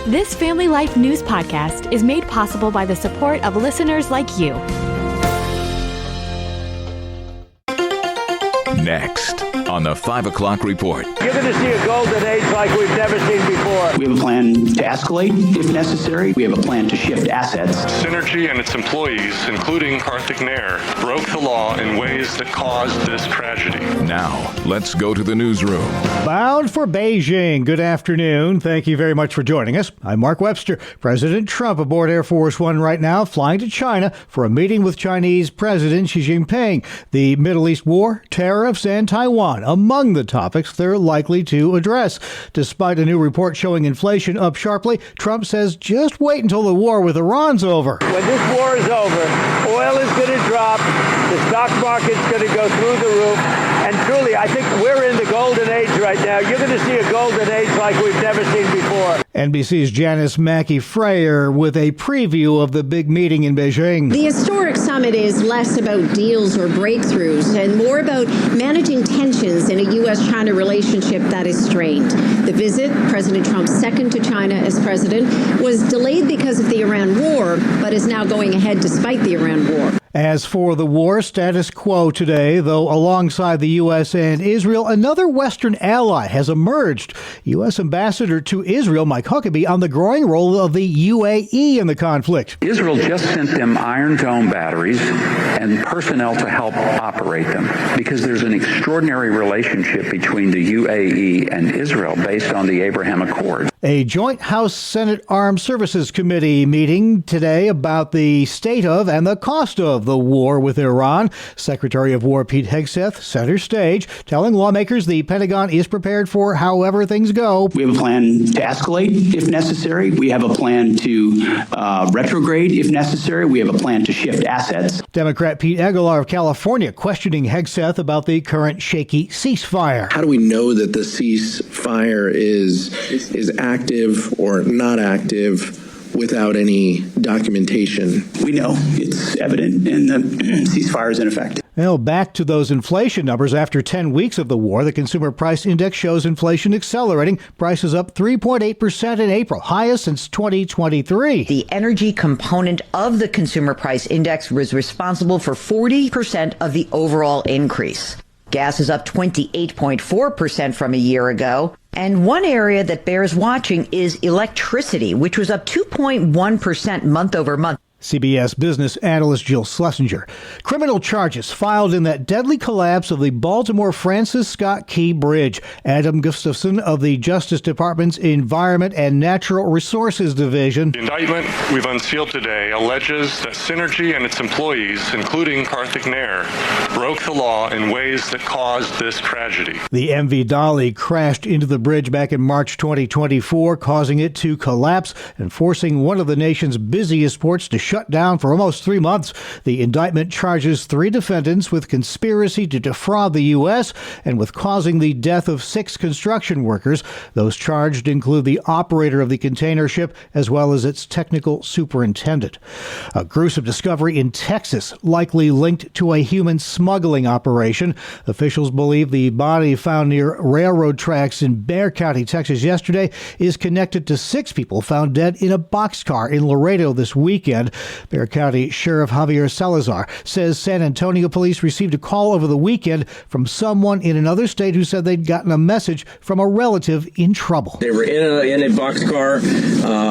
This Family Life News podcast is made possible by the support of listeners like you. Next on the 5 o'clock report. You're going to see a golden age like we've never seen before. We have a plan to escalate if necessary. We have a plan to shift assets. Synergy and its employees, including Karthik Nair, broke the law in ways that caused this tragedy. Now, let's go to the newsroom. Bound for Beijing. Good afternoon. Thank you very much for joining us. I'm Mark Webster. President Trump aboard Air Force One right now, flying to China for a meeting with Chinese President Xi Jinping. The Middle East war, tariffs, and Taiwan among the topics they're likely to address. Despite a new report showing inflation up sharply, Trump says just wait until the war with Iran's over. When this war is over, oil is going to drop, the stock market's going to go through the roof, and truly, I think we're in the golden age right now. You're going to see a golden age like we've never seen before. NBC's Janice Mackey-Frayer with a preview of the big meeting in Beijing. The historic summit is less about deals or breakthroughs and more about managing tensions in a U.S.-China relationship that is strained. The visit, President Trump's second to China as president, was delayed because of the Iran war, but is now going ahead despite the Iran war. As for the war, status quo today, though alongside the U.S. and Israel, another Western ally has emerged. U.S. Ambassador to Israel, Mike Huckabee, on the growing role of the UAE in the conflict. Israel just sent them Iron Dome batteries and personnel to help operate them because there's an extraordinary relationship between the UAE and Israel based on the Abraham Accords. A joint House-Senate Armed Services Committee meeting today about the state of and the cost of the war with Iran. Secretary of War Pete Hegseth center stage, telling lawmakers the Pentagon is prepared for however things go. We have a plan to escalate if necessary. We have a plan to retrograde if necessary. We have a plan to shift assets. Democrat Pete Aguilar of California questioning Hegseth about the current shaky ceasefire. How do we know that the ceasefire is active or not active without any documentation? We know it's evident and the ceasefire is in effect. Well, back to those inflation numbers. After 10 weeks of the war, the Consumer Price Index shows inflation accelerating. Prices up 3.8% in April, highest since 2023. The energy component of the Consumer Price Index was responsible for 40% of the overall increase. Gas is up 28.4% from a year ago. And one area that bears watching is electricity, which was up 2.1% month over month. CBS business analyst Jill Schlesinger. Criminal charges filed in that deadly collapse of the Baltimore Francis Scott Key Bridge. Adam Gustafson of the Justice Department's Environment and Natural Resources Division. The indictment we've unsealed today alleges that Synergy and its employees, including Karthik Nair, broke the law in ways that caused this tragedy. The MV Dolly crashed into the bridge back in March 2024, causing it to collapse and forcing one of the nation's busiest ports to shut down for almost 3 months. The indictment charges 3 defendants with conspiracy to defraud the U.S. and with causing the death of 6 construction workers. Those charged include the operator of the container ship as well as its technical superintendent. A gruesome discovery in Texas, likely linked to a human smuggling operation. Officials believe the body found near railroad tracks in Bexar County, Texas yesterday is connected to 6 people found dead in a boxcar in Laredo this weekend. Bexar County Sheriff Javier Salazar says San Antonio police received a call over the weekend from someone in another state who said they'd gotten a message from a relative in trouble. They were in a boxcar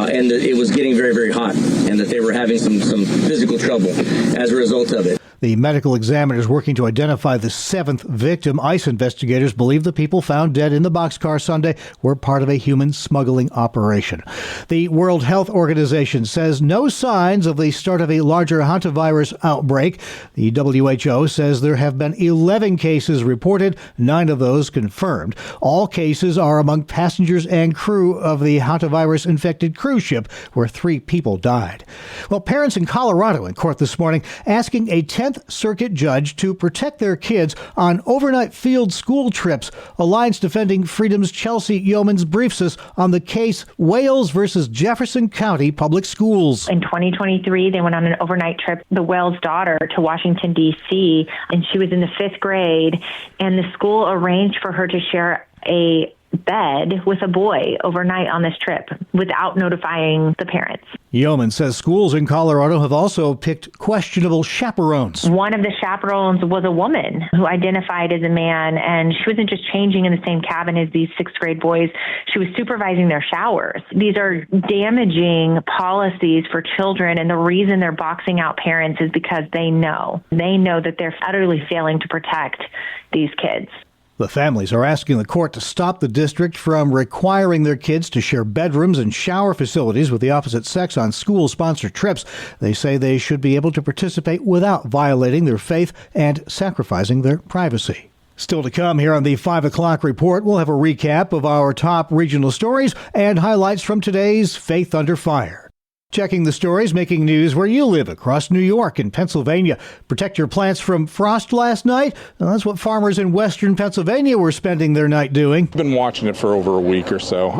and it was getting very, very hot and that they were having some physical trouble as a result of it. The medical examiner is working to identify the 7th victim. ICE investigators believe the people found dead in the boxcar Sunday were part of a human smuggling operation. The World Health Organization says no signs of the start of a larger hantavirus outbreak. The WHO says there have been 11 cases reported, 9 of those confirmed. All cases are among passengers and crew of the hantavirus-infected cruise ship, where 3 people died. Well, parents in Colorado in court this morning asking a 10th Circuit judge to protect their kids on overnight field school trips. Alliance Defending Freedom's Chelsea Yeomans briefs us on the case Wales versus Jefferson County Public Schools. In 2023, they went on an overnight trip, the Wales daughter, to Washington, D.C., and she was in the 5th grade, and the school arranged for her to share a bed with a boy overnight on this trip without notifying the parents. Yeoman says schools in Colorado have also picked questionable chaperones. One of the chaperones was a woman who identified as a man, and she wasn't just changing in the same cabin as these sixth grade boys. She was supervising their showers. These are damaging policies for children, and the reason they're boxing out parents is because they know that they're utterly failing to protect these kids. The families are asking the court to stop the district from requiring their kids to share bedrooms and shower facilities with the opposite sex on school-sponsored trips. They say they should be able to participate without violating their faith and sacrificing their privacy. Still to come here on the 5 o'clock report, we'll have a recap of our top regional stories and highlights from today's Faith Under Fire. Checking the stories making news where you live across New York and Pennsylvania. Protect your plants from frost last night? Well, that's what farmers in western Pennsylvania were spending their night doing. I've been watching it for over a week or so.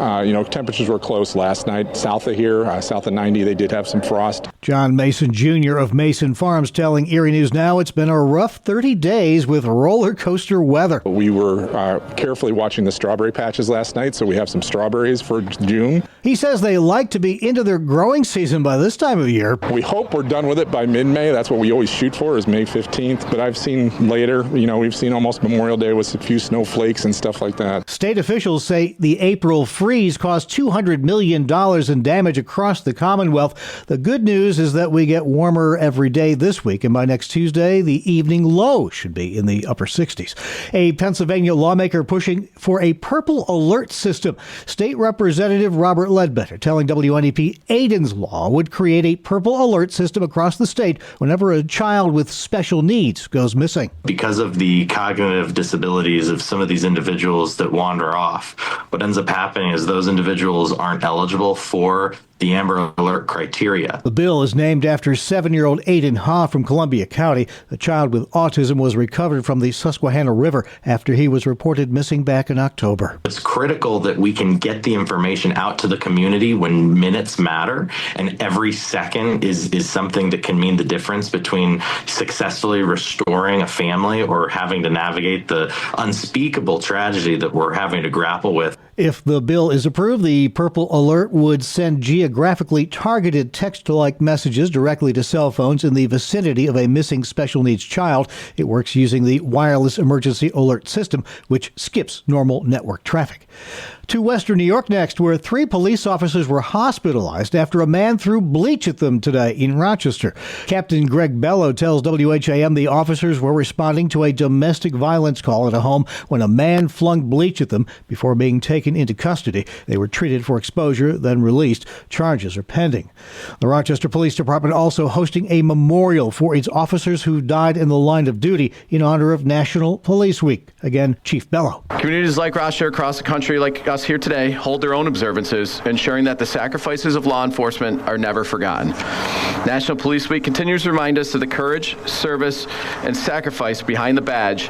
Temperatures were close last night. South of here, south of 90, they did have some frost. John Mason Jr. of Mason Farms telling Erie News Now it's been a rough 30 days with roller coaster weather. We were carefully watching the strawberry patches last night, so we have some strawberries for June. He says they like to be into their growing season by this time of year. We hope we're done with it by mid-May. That's what we always shoot for, is May 15th. But I've seen later, we've seen almost Memorial Day with a few snowflakes and stuff like that. State officials say the April freeze caused $200 million in damage across the Commonwealth. The good news is that we get warmer every day this week, and by next Tuesday, the evening low should be in the upper 60s. A Pennsylvania lawmaker pushing for a purple alert system. State Representative Robert Ledbetter telling WNEP Aiden's law would create a purple alert system across the state whenever a child with special needs goes missing. Because of the cognitive disabilities of some of these individuals that wander off, what ends up happening is those individuals aren't eligible for the Amber Alert criteria. The bill is named after 7-year-old Aiden Ha from Columbia County. The child with autism was recovered from the Susquehanna River after he was reported missing back in October. It's critical that we can get the information out to the community when minutes matter, and every second is something that can mean the difference between successfully restoring a family or having to navigate the unspeakable tragedy that we're having to grapple with. If the bill is approved, the purple alert would send geographically targeted text-like messages directly to cell phones in the vicinity of a missing special needs child. It works using the wireless emergency alert system, which skips normal network traffic. To Western New York next, where 3 police officers were hospitalized after a man threw bleach at them today in Rochester. Captain Greg Bello tells WHAM the officers were responding to a domestic violence call at a home when a man flung bleach at them before being taken into custody. They were treated for exposure, then released. Charges are pending. The Rochester Police Department also hosting a memorial for its officers who died in the line of duty in honor of National Police Week. Again, Chief Bello. Communities like Rochester across the country, like us here today, hold their own observances, ensuring that the sacrifices of law enforcement are never forgotten. National Police Week continues to remind us of the courage, service, and sacrifice behind the badge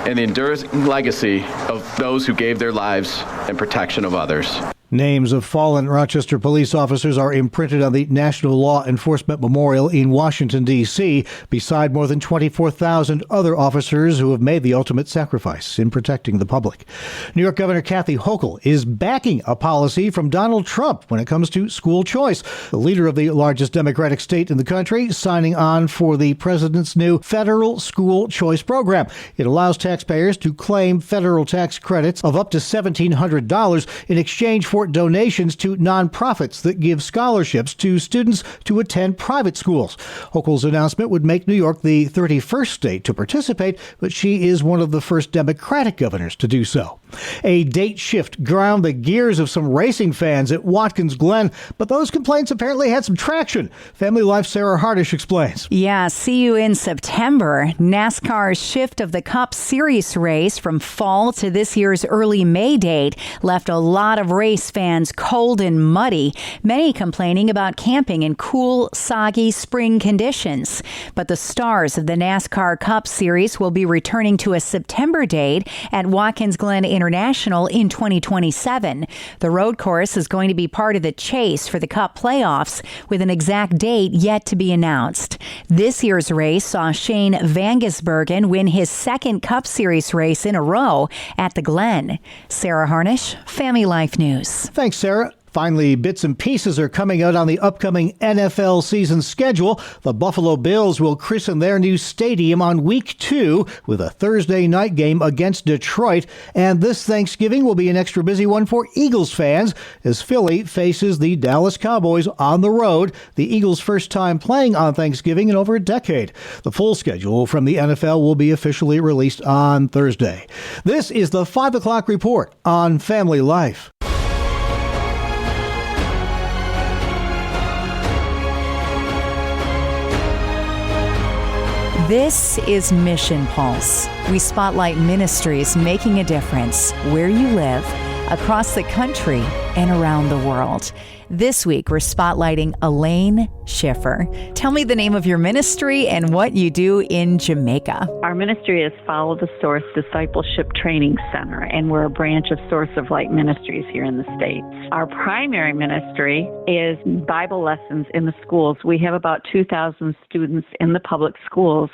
and the enduring legacy of those who gave their lives in protection of others. Names of fallen Rochester police officers are imprinted on the National Law Enforcement Memorial in Washington, D.C., beside more than 24,000 other officers who have made the ultimate sacrifice in protecting the public. New York Governor Kathy Hochul is backing a policy from Donald Trump when it comes to school choice. The leader of the largest Democratic state in the country signing on for the president's new federal school choice program. It allows taxpayers to claim federal tax credits of up to $1,700 in exchange for donations to nonprofits that give scholarships to students to attend private schools. Hochul's announcement would make New York the 31st state to participate, but she is one of the first Democratic governors to do so. A date shift ground the gears of some racing fans at Watkins Glen, but those complaints apparently had some traction. Family Life's Sarah Hardish explains. Yeah, see you in September. NASCAR's shift of the Cup Series race from fall to this year's early May date left a lot of race fans cold and muddy, many complaining about camping in cool, soggy spring conditions. But the stars of the NASCAR Cup Series will be returning to a September date at Watkins Glen International International in 2027. The road course is going to be part of the chase for the Cup playoffs, with an exact date yet to be announced. This year's race saw Shane Van Gisbergen win his second Cup Series race in a row at the Glen. Sarah Harnish, Family Life News. Thanks, Sarah. Finally, bits and pieces are coming out on the upcoming NFL season schedule. The Buffalo Bills will christen their new stadium on week 2 with a Thursday night game against Detroit. And this Thanksgiving will be an extra busy one for Eagles fans as Philly faces the Dallas Cowboys on the road, the Eagles' first time playing on Thanksgiving in over a decade. The full schedule from the NFL will be officially released on Thursday. This is the 5 o'clock report on Family Life. This is Mission Pulse. We spotlight ministries making a difference where you live, across the country, and around the world. This week, we're spotlighting Elaine Schiffer. Tell me the name of your ministry and what you do in Jamaica. Our ministry is Follow the Source Discipleship Training Center, and we're a branch of Source of Light Ministries here in the States. Our primary ministry is Bible lessons in the schools. We have about 2,000 students in the public schools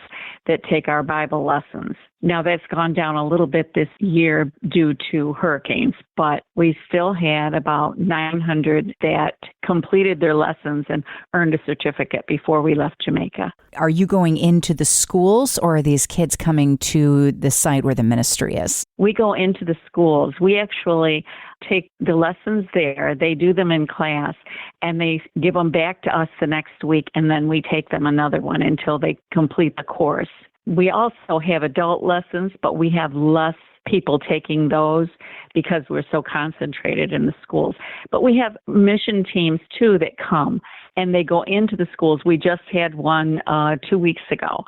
that take our Bible lessons. Now, that's gone down a little bit this year due to hurricanes, but we still had about 900 that completed their lessons and earned a certificate before we left Jamaica. Are you going into the schools, or are these kids coming to the site where the ministry is? We go into the schools. We actually take the lessons there. They do them in class, and they give them back to us the next week, and then we take them another one until they complete the course. We also have adult lessons, but we have less people taking those because we're so concentrated in the schools. But we have mission teams, too, that come, and they go into the schools. We just had one 2 weeks ago,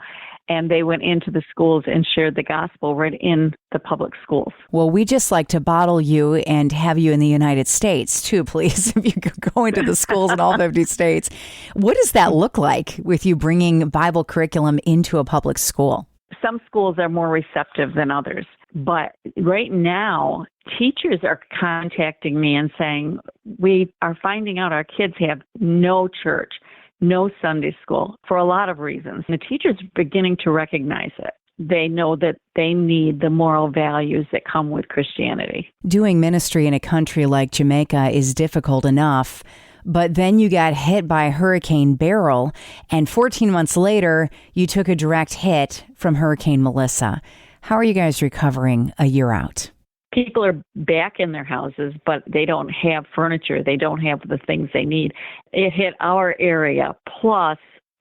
and they went into the schools and shared the gospel right in the public schools. Well, we just like to bottle you and have you in the United States, too, please, if you could go into the schools in all 50 states. What does that look like with you bringing Bible curriculum into a public school? Some schools are more receptive than others. But right now, teachers are contacting me and saying, we are finding out our kids have no church, no Sunday school, for a lot of reasons. The teachers are beginning to recognize it. They know that they need the moral values that come with Christianity. Doing ministry in a country like Jamaica is difficult enough, but then you got hit by Hurricane Beryl, and 14 months later, you took a direct hit from Hurricane Melissa. How are you guys recovering a year out? People are back in their houses, but they don't have furniture. They don't have the things they need. It hit our area plus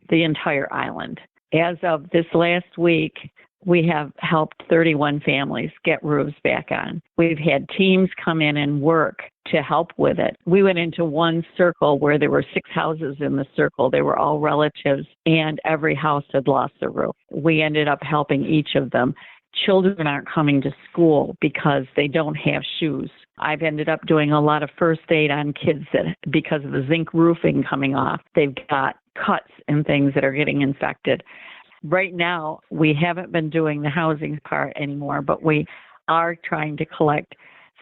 the entire island. As of this last week, we have helped 31 families get roofs back on. We've had teams come in and work to help with it. We went into one circle where there were 6 houses in the circle. They were all relatives, and every house had lost a roof. We ended up helping each of them. Children aren't coming to school because they don't have shoes. I've ended up doing a lot of first aid on kids that, because of the zinc roofing coming off, they've got cuts and things that are getting infected. Right now, we haven't been doing the housing part anymore, but we are trying to collect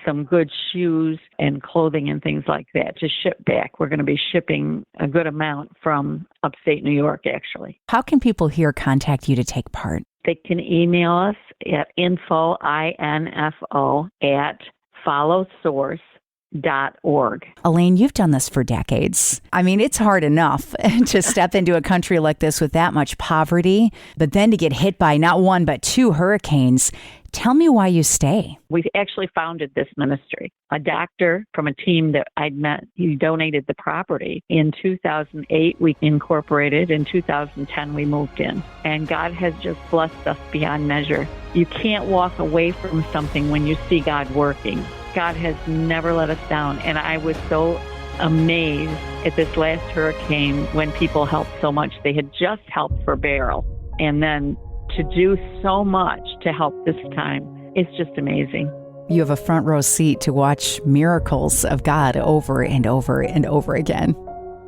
some good shoes and clothing and things like that to ship back. We're going to be shipping a good amount from upstate New York, actually. How can people here contact you to take part? They can email us at info, I-N-F-O, at followsource.org. Elaine, you've done this for decades. I mean, it's hard enough to step into a country like this with that much poverty, but then to get hit by not one, but 2 hurricanes. Tell me why you stay. We actually founded this ministry. A doctor from a team that I'd met, he donated the property. In 2008, we incorporated. In 2010, we moved in. And God has just blessed us beyond measure. You can't walk away from something when you see God working. God has never let us down. And I was so amazed at this last hurricane when people helped so much. They had just helped for Beryl. And then to do so much to help this time, it's just amazing. You have a front row seat to watch miracles of God over and over and over again.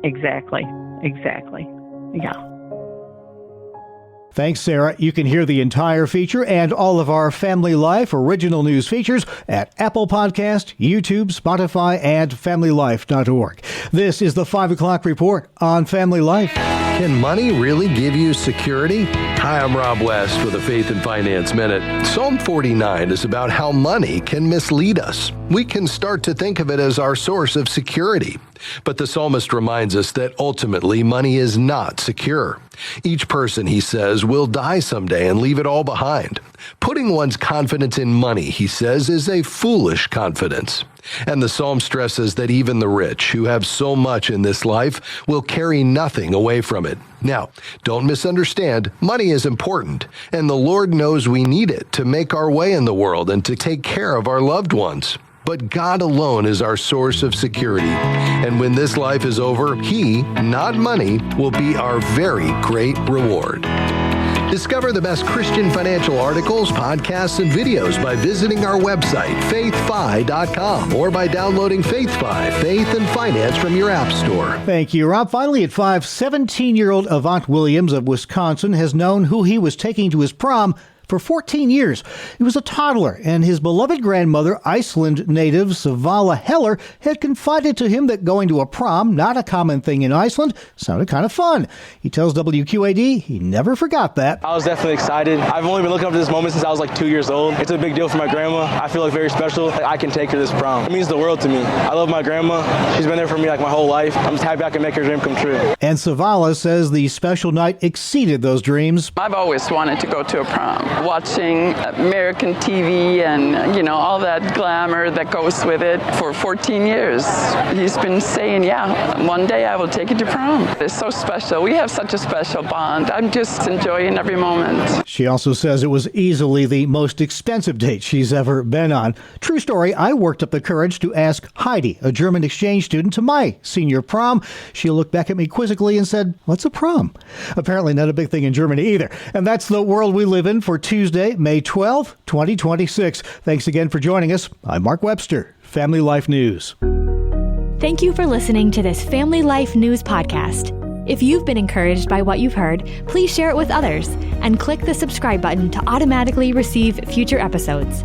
Exactly. Yeah. Thanks, Sarah. You can hear the entire feature and all of our Family Life original news features at Apple Podcast, YouTube, Spotify, and FamilyLife.org. This is the 5 o'clock report on Family Life. Can money really give you security? Hi, I'm Rob West with a Faith and Finance Minute. Psalm 49 is about how money can mislead us. We can start to think of it as our source of security. But the psalmist reminds us that ultimately money is not secure. Each person, he says, will die someday and leave it all behind. Putting one's confidence in money, he says, is a foolish confidence. And the psalm stresses that even the rich, who have so much in this life, will carry nothing away from it. Now, don't misunderstand, money is important, and the Lord knows we need it to make our way in the world and to take care of our loved ones. But God alone is our source of security. And when this life is over, He, not money, will be our very great reward. Discover the best Christian financial articles, podcasts, and videos by visiting our website, faithfi.com, or by downloading FaithFi, Faith and Finance from your app store. Thank you, Rob. Finally, at 5, 17-year-old Avant Williams of Wisconsin has known who he was taking to his prom for 14 years. He was a toddler, and his beloved grandmother, Iceland native Savala Heller, had confided to him that going to a prom, not a common thing in Iceland, sounded kind of fun. He tells WQAD he never forgot that. I was definitely excited. I've only been looking up to this moment since I was like 2 years old. It's a big deal for my grandma. I feel like very special. I can take her to this prom. It means the world to me. I love my grandma. She's been there for me like my whole life. I'm just happy I can make her dream come true. And Savala says the special night exceeded those dreams. I've always wanted to go to a prom. Watching American TV and, all that glamour that goes with it for 14 years. He's been saying, one day I will take you to prom. It's so special. We have such a special bond. I'm just enjoying every moment. She also says it was easily the most expensive date she's ever been on. True story, I worked up the courage to ask Heidi, a German exchange student, to my senior prom. She looked back at me quizzically and said, "What's a prom?" Apparently not a big thing in Germany either. And that's the world we live in for Tuesday, May 12, 2026. Thanks again for joining us. I'm Mark Webster, Family Life News. Thank you for listening to this Family Life News podcast. If you've been encouraged by what you've heard, please share it with others and click the subscribe button to automatically receive future episodes.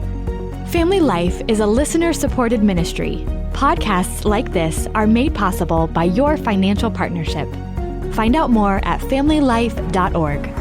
Family Life is a listener-supported ministry. Podcasts like this are made possible by your financial partnership. Find out more at familylife.org.